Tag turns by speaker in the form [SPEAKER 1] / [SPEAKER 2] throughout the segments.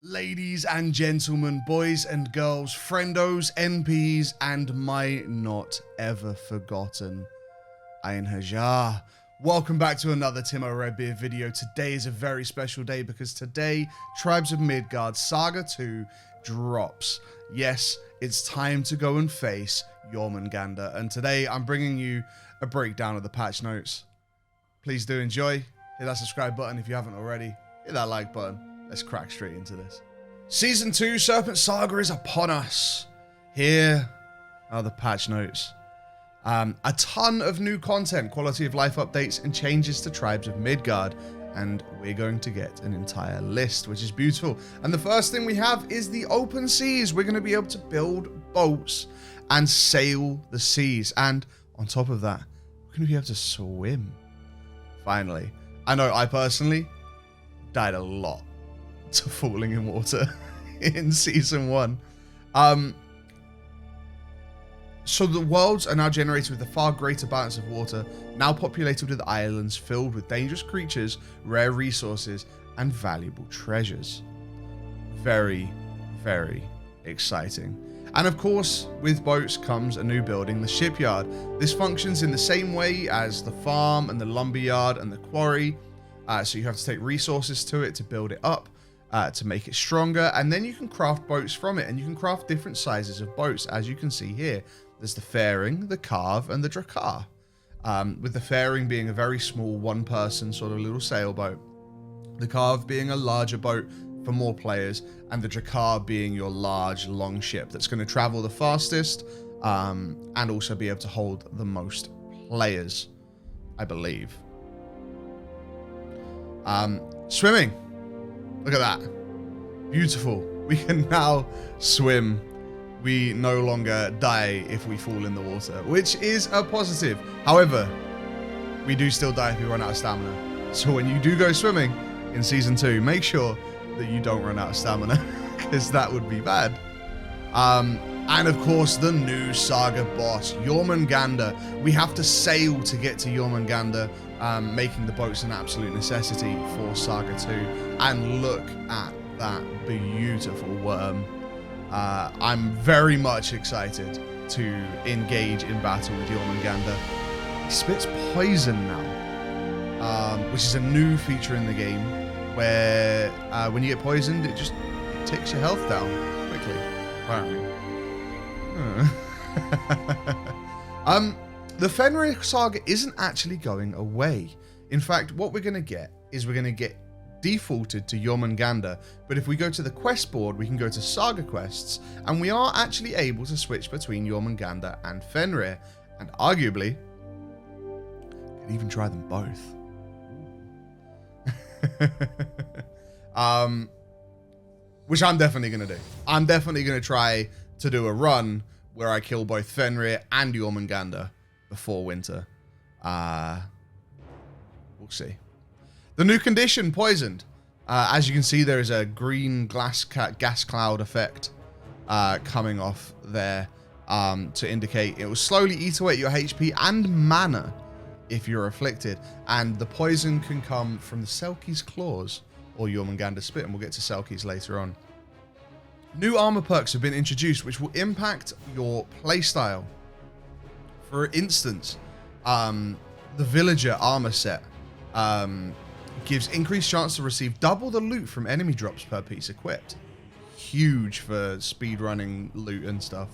[SPEAKER 1] Ladies and gentlemen, boys and girls, friendos, NPs, and my not ever forgotten Ain Hajar. Welcome back to another Timoredbeard video. Today is a very special day because today, Tribes of Midgard Saga 2 drops. Yes, it's time to go and face Jormungandr, and today I'm bringing you a breakdown of the patch notes. Please do enjoy. Hit that subscribe button if you haven't already. Hit that like button. Let's crack straight into this. Season 2 Serpent Saga is upon us. Here are the patch notes. A ton of new content, quality of life updates, and changes to Tribes of Midgard. And we're going to get an entire list, which is beautiful. And the first thing we have is the open seas. We're going to be able to build boats and sail the seas. And on top of that, we're going to be able to swim. Finally. I know I personally died a lot to falling in water in season 1. So the worlds are now generated with a far greater balance of water, now populated with islands filled with dangerous creatures, rare resources, and valuable treasures. Very, very exciting. And of course, with boats comes a new building, the shipyard. This functions in the same way as the farm and the lumberyard and the quarry. So you have to take resources to it to build it up, to make it stronger, and then you can craft boats from it, and you can craft different sizes of boats, as you can see here. There's the fairing, the carve, and the drakar. With the fairing being a very small one-person sort of little sailboat, the carve being a larger boat for more players, and the drakar being your large, long ship that's going to travel the fastest, and also be able to hold the most players, I believe. Swimming. Look at that. Beautiful. We can now swim. We no longer die if we fall in the water, which is a positive. However, we do still die if we run out of stamina. So when you do go swimming in season 2, make sure that you don't run out of stamina, because that would be bad. And of course, the new saga boss, Jormungandr. We have to sail to get to Jormungandr, making the boats an absolute necessity for Saga 2. And look at that beautiful worm. I'm very much excited to engage in battle with Jormungandr. He spits poison now, which is a new feature in the game, where when you get poisoned, it just ticks your health down quickly, apparently. The Fenrir saga isn't actually going away. In fact, what we're going to get is we're going to get defaulted to Jormungandr, but if we go to the quest board, we can go to saga quests, and we are actually able to switch between Jormungandr and Fenrir, and arguably could even try them both. Which I'm definitely going to do. I'm definitely going to try to do a run where I kill both Fenrir and Jormungandr before winter. We'll see. The new condition, poisoned. As you can see, there is a green gas cloud effect coming off there to indicate it will slowly eat away at your HP and mana if you're afflicted. And the poison can come from the Selkie's claws or Jormungandr spit, and we'll get to Selkie's later on. New armor perks have been introduced, which will impact your playstyle. For instance, the villager armor set gives increased chance to receive double the loot from enemy drops per piece equipped. Huge for speedrunning loot and stuff.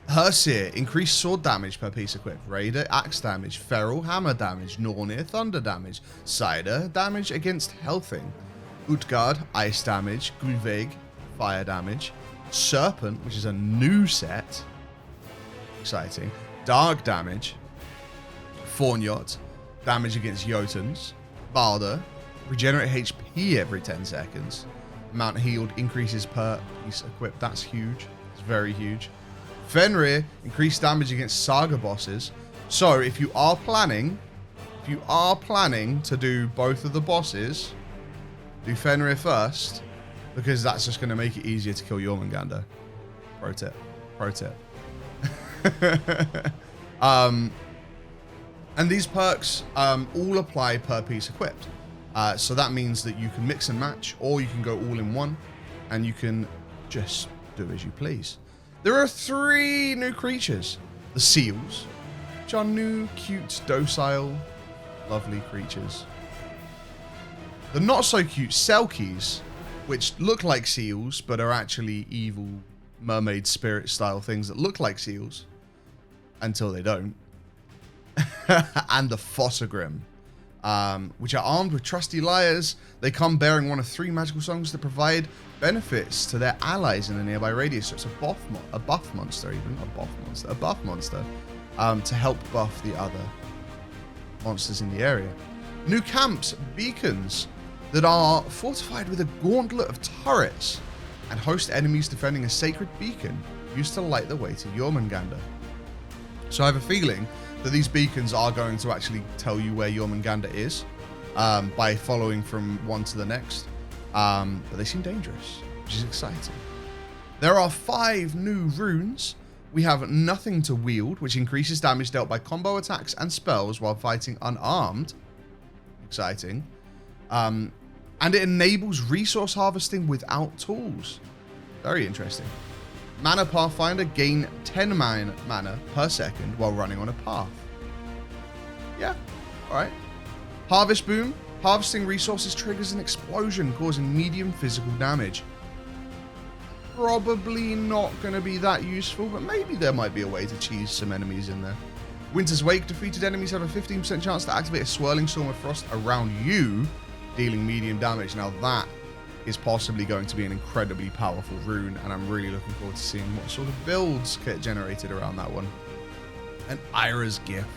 [SPEAKER 1] Herseer, increased sword damage per piece equipped. Raider, axe damage. Feral, hammer damage. Nornir, thunder damage. Cider, damage against healthing. Utgard, ice damage. Gulveig, fire damage. Serpent, which is a new set. Exciting. Dark damage. Fornjot, damage against Jotuns. Balder, regenerate HP every 10 seconds. Amount healed increases per piece equipped. That's huge. It's very huge. Fenrir, increased damage against saga bosses. So if you are planning to do both of the bosses, do Fenrir first, because that's just going to make it easier to kill Jormungandr. Pro tip. Pro tip. And these perks all apply per piece equipped. So that means that you can mix and match, or you can go all in one. and you can just do as you please. There are 3 new creatures. The seals, which are new, cute, docile, lovely creatures. The not so cute selkies, which look like seals, but are actually evil mermaid spirit style things that look like seals until they don't. And the Fossagrim, which are armed with trusty lyres. They come bearing one of 3 magical songs that provide benefits to their allies in a nearby radius. So it's a buff monster, to help buff the other monsters in the area. New camps, beacons, that are fortified with a gauntlet of turrets and host enemies defending a sacred beacon used to light the way to Jormungandr. So I have a feeling that these beacons are going to actually tell you where Jormungandr is by following from one to the next. But they seem dangerous, which is exciting. There are 5 new runes. We have Nothing to Wield, which increases damage dealt by combo attacks and spells while fighting unarmed. Exciting. And it enables resource harvesting without tools. Very interesting. Mana Pathfinder, gain 10 mana per second while running on a path. Yeah, alright. Harvest Boom. Harvesting resources triggers an explosion, causing medium physical damage. Probably not going to be that useful, but maybe there might be a way to cheese some enemies in there. Winter's Wake. Defeated enemies have a 15% chance to activate a swirling storm of frost around you, dealing medium damage. Now that is possibly going to be an incredibly powerful rune, and I'm really looking forward to seeing what sort of builds get generated around that one. And Ira's Gift.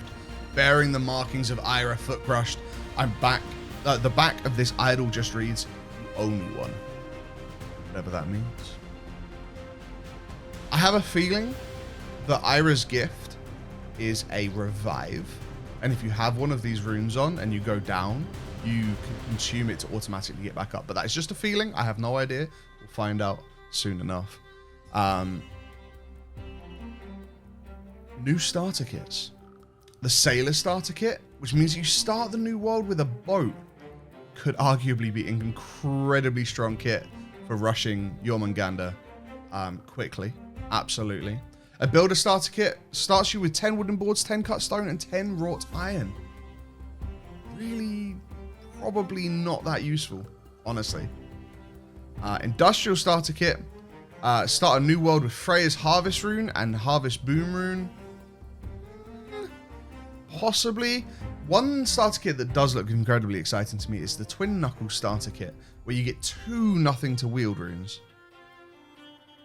[SPEAKER 1] Bearing the markings of Ira foot crushed, I'm back. The back of this idol just reads, "You owe me one." Whatever that means. I have a feeling that Ira's Gift is a revive, and if you have one of these runes on and you go down, you can consume it to automatically get back up. But that is just a feeling. I have no idea. We'll find out soon enough. New starter kits. The Sailor starter kit, which means you start the new world with a boat, could arguably be an incredibly strong kit for rushing Jormungandr quickly. Absolutely. A Builder starter kit starts you with 10 wooden boards, 10 cut stone, and 10 wrought iron. Really, probably not that useful, honestly. Industrial starter kit. Start a new world with Freya's Harvest Rune and Harvest Boom Rune. Possibly. One starter kit that does look incredibly exciting to me is the Twin Knuckle starter kit, where you get 2 Nothing to Wield runes.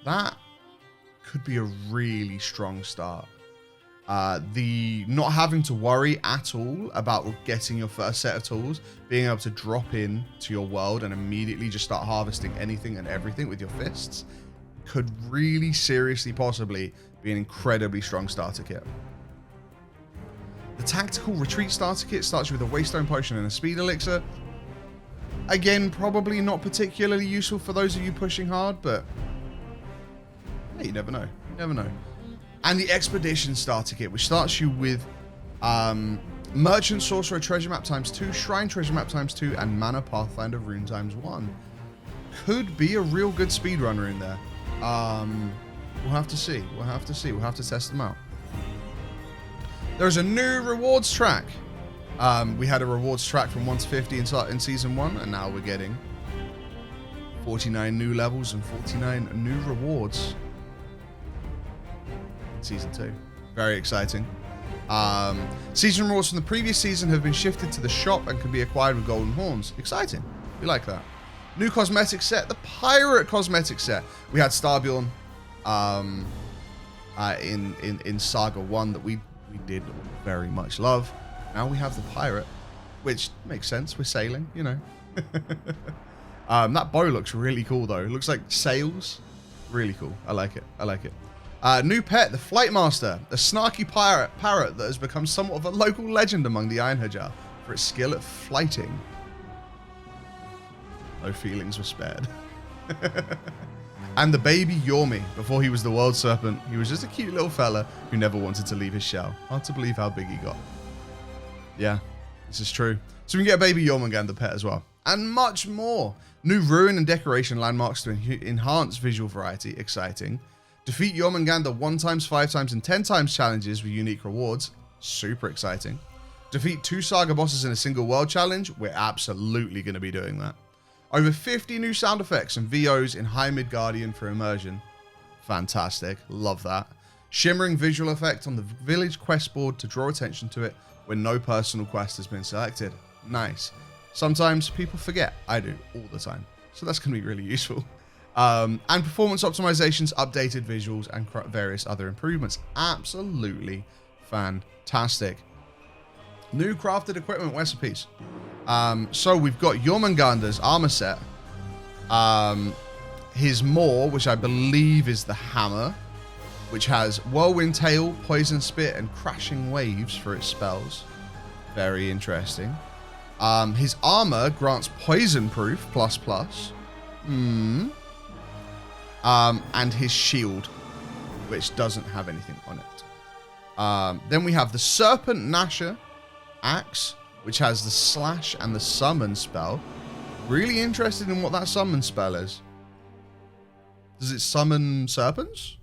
[SPEAKER 1] That could be a really strong start. The not having to worry at all about getting your first set of tools, being able to drop in to your world and immediately just start harvesting anything and everything with your fists, could really seriously possibly be an incredibly strong starter kit. The Tactical Retreat starter kit starts you with a Waystone Potion and a Speed Elixir. Again, probably not particularly useful for those of you pushing hard, but hey, you never know. You never know. And the Expedition starter kit, which starts you with Merchant Sorcerer Treasure Map ×2, Shrine Treasure Map ×2, and Mana Pathfinder Rune ×1. Could be a real good speedrun rune there. We'll have to see. We'll have to see. We'll have to test them out. There's a new rewards track. We had a rewards track from 1 to 50 in Season 1, and now we're getting 49 new levels and 49 new rewards in Season 2. Very exciting. Season rewards from the previous season have been shifted to the shop and can be acquired with golden horns. Exciting. We like that. New cosmetic set, the Pirate cosmetic set. We had Starbjorn in Saga 1 that we did very much love. Now we have the Pirate, which makes sense. We're sailing, you know. That bow looks really cool, though. It looks like sails. Really cool. I like it. I like it. New pet, the Flight Master, a snarky parrot that has become somewhat of a local legend among the Einherjar for its skill at flighting. No feelings were spared. And the baby Yormi, before he was the World Serpent, he was just a cute little fella who never wanted to leave his shell. Hard to believe how big he got. Yeah, this is true. So we can get a baby Jormungandr pet as well. and much more. New ruin and decoration landmarks to enhance visual variety, exciting. Defeat Jormungandr 1 times, 5 times, and 10 times challenges with unique rewards, super exciting. Defeat 2 saga bosses in a single world challenge, we're absolutely going to be doing that. Over 50 new sound effects and VOs in High Midgardian for immersion, fantastic, love that. Shimmering visual effect on the village quest board to draw attention to it when no personal quest has been selected, nice. Sometimes people forget, I do all the time, so that's going to be really useful. And performance optimizations, updated visuals, and various other improvements, absolutely fantastic. New crafted equipment recipes. So we've got Jormungandr's armor set. His maw, which I believe is the hammer, which has Whirlwind Tail, Poison Spit, and Crashing Waves for its spells. Very interesting. His armor grants Poison Proof ++. And his shield, which doesn't have anything on it. Then we have the Serpent Gnasher axe, which has the slash and the summon spell. Really interested in what that summon spell is. Does it summon serpents?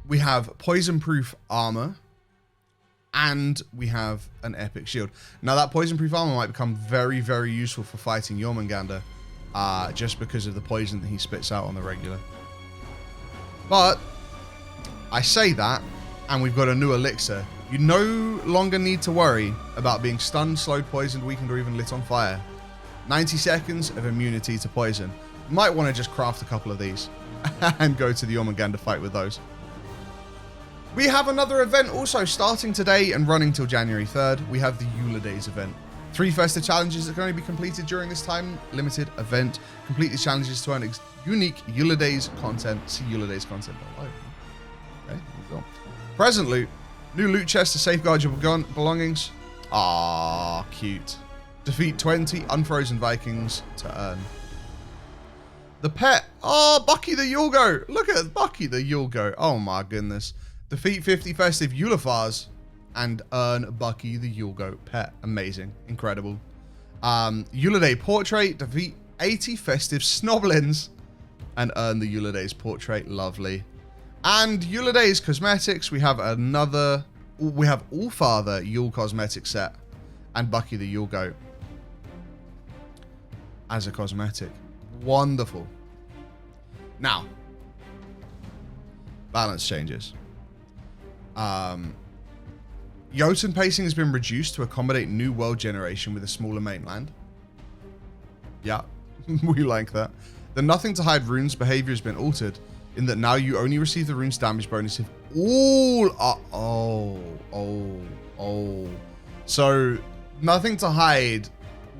[SPEAKER 1] We have poison-proof armor, and we have an epic shield. Now that poison-proof armor might become very, very useful for fighting Jormungandr, just because of the poison that he spits out on the regular. But I say that, and we've got a new elixir. You no longer need to worry about being stunned, slowed, poisoned, weakened, or even lit on fire. 90 seconds of immunity to poison. You might want to just craft a couple of these and go to the Jormungandr fight with those. We have another event also starting today and running till January 3rd. We have the Euler Days event. 3 festive challenges that can only be completed during this time-limited event. Complete these challenges to earn unique Euler Days content. See Euler Days content below. Okay, there we go. Present loot. New loot chest to safeguard your belongings. Ah, cute. Defeat 20 unfrozen Vikings to earn. The pet. Oh, Bucky the Yulgo. Look at Bucky the Yulgo. Oh my goodness. Defeat 50 festive Eulifars and earn Bucky the Yulgo pet. Amazing. Incredible. Euler Day portrait. Defeat 80 festive Snoblins and earn the Euler Days portrait. Lovely. And Euler Days cosmetics. We have another. We have Allfather Yule cosmetic set and Bucky the Yule Goat as a cosmetic. Wonderful. Now, balance changes. Jotun pacing has been reduced to accommodate new world generation with a smaller mainland. Yeah, we like that. The Nothing to Hide runes behavior has been altered in that now you only receive the rune's damage bonus if all are... Oh. So, Nothing to Hide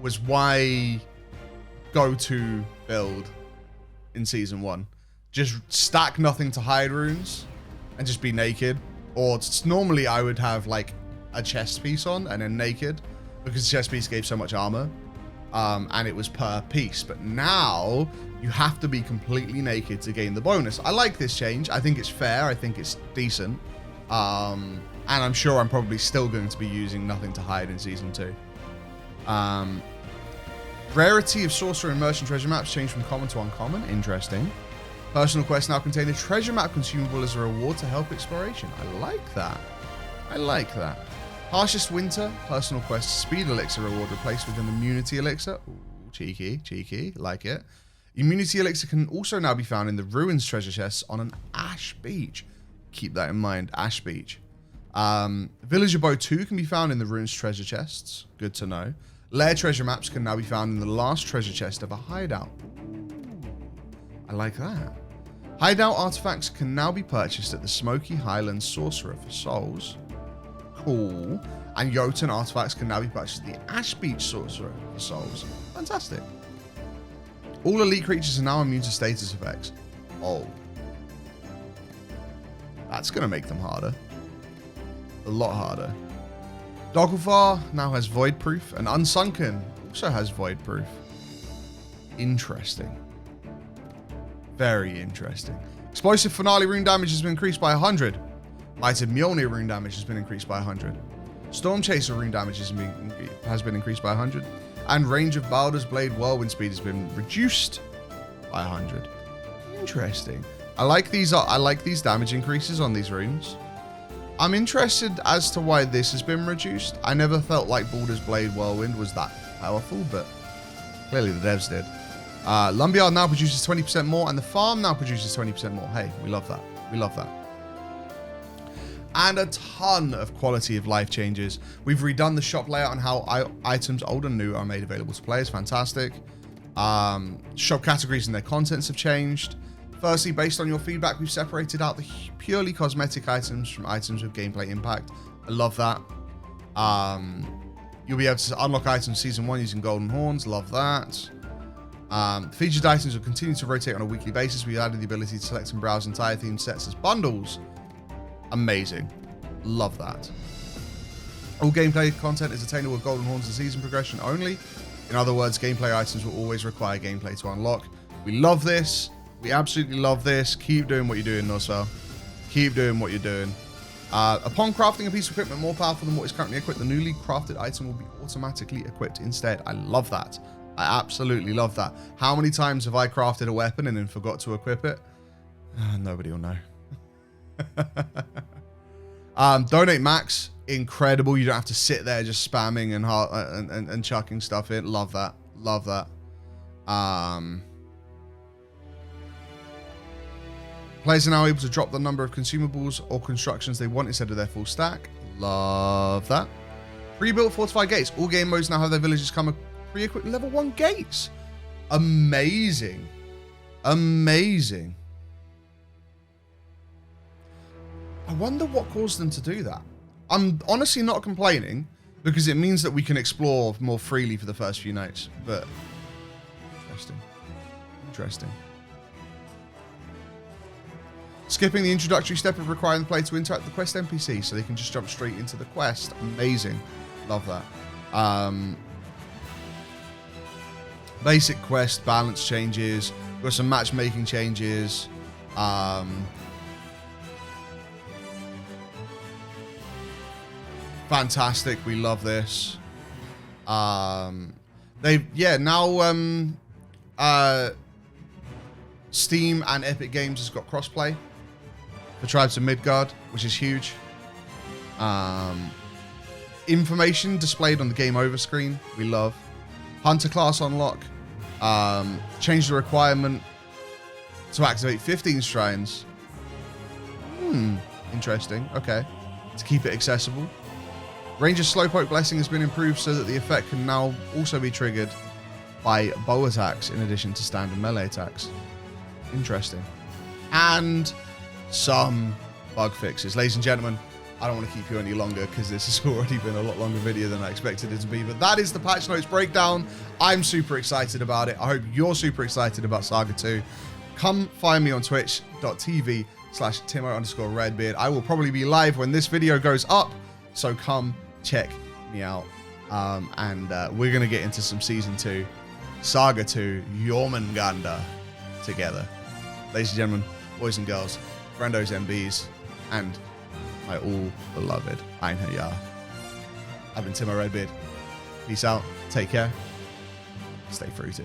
[SPEAKER 1] was why go-to build in Season 1. Just stack Nothing to Hide runes and just be naked. Or normally I would have like a chest piece on and then naked because the chest piece gave so much armor. And it was per piece. But now you have to be completely naked to gain the bonus. I like this change. I think it's fair. I think it's decent. And I'm sure I'm probably still going to be using Nothing to Hide in Season 2. Rarity of Sorcerer and Merchant treasure maps changed from common to uncommon. Interesting. Personal quests now contain a treasure map consumable as a reward to help exploration. I like that. I like that. Harshest Winter, personal quest speed elixir reward replaced with an immunity elixir. Ooh, cheeky, like it. Immunity elixir can also now be found in the ruins treasure chests on an Ash Beach. Keep that in mind, Ash Beach. Villager Bow 2 can be found in the ruins treasure chests. Good to know. Lair treasure maps can now be found in the last treasure chest of a hideout. I like that. Hideout artifacts can now be purchased at the Smoky Highlands Sorcerer for souls. Cool. And Jotun artifacts can now be purchased at the Ash Beach Sorcerer for souls. Fantastic. All elite creatures are now immune to status effects. Oh. That's going to make them harder. A lot harder. Dogglefar now has Void Proof, and Unsunken also has Void Proof. Interesting. Very interesting. Explosive Finale rune damage has been increased by 100. Might of Mjolnir rune damage has been increased by 100. Storm Chaser rune damage has been increased by 100. And range of Baldur's Blade whirlwind speed has been reduced by 100. Interesting. I like these damage increases on these runes. I'm interested as to why this has been reduced. I never felt like Baldur's Blade whirlwind was that powerful, but clearly the devs did. Lumberyard now produces 20% more, and the farm now produces 20% more. Hey, we love that. We love that. And a ton of quality of life changes. We've redone the shop layout and how items old and new are made available to players. Fantastic. Shop categories and their contents have changed. Firstly, based on your feedback, we've separated out the purely cosmetic items from items with gameplay impact. I love that. You'll be able to unlock items Season 1 using golden horns. Love that. Featured items will continue to rotate on a weekly basis. We added the ability to select and browse entire theme sets as bundles. Amazing. Love that. All gameplay content is attainable with golden horns and season progression only. In other words, gameplay items will always require gameplay to unlock. We love this. We absolutely love this. Keep doing what you're doing, Nosfell. Keep doing what you're doing. Upon crafting a piece of equipment more powerful than what is currently equipped, the newly crafted item will be automatically equipped instead. I love that. I absolutely love that. How many times have I crafted a weapon and then forgot to equip it? Nobody will know. Donate max, incredible. You don't have to sit there just spamming and chucking stuff in. Love that. Love that. Players are now able to drop the number of consumables or constructions they want instead of their full stack. Love that. Pre-built fortified gates. All game modes now have their villages come pre-equipped level 1 gates. Amazing. Amazing. I wonder what caused them to do that. I'm honestly not complaining because it means that we can explore more freely for the first few nights. But interesting. Interesting. Skipping the introductory step of requiring the player to interact with the quest NPC so they can just jump straight into the quest. Amazing. Love that. Basic quest balance changes. We've got some matchmaking changes. Fantastic. We love this. Steam and Epic Games has got crossplay for Tribes of Midgard, which is huge. Information displayed on the game over screen. We love. Hunter class unlock. Change the requirement to activate 15 shrines. Interesting. Okay. To keep it accessible. Ranger's Slowpoke Blessing has been improved so that the effect can now also be triggered by bow attacks in addition to standard melee attacks. Interesting. And some bug fixes. Ladies and gentlemen, I don't want to keep you any longer because this has already been a lot longer video than I expected it to be. But that is the patch notes breakdown. I'm super excited about it. I hope you're super excited about Saga 2. Come find me on twitch.tv/Timo_Redbeard. I will probably be live when this video goes up. So come check me out. We're going to get into some Season 2, Saga 2, Jormungandr together. Ladies and gentlemen, boys and girls, friendos, MBs, and my all-beloved Einherjar. I've been Timoredbeard. Peace out. Take care. Stay fruity.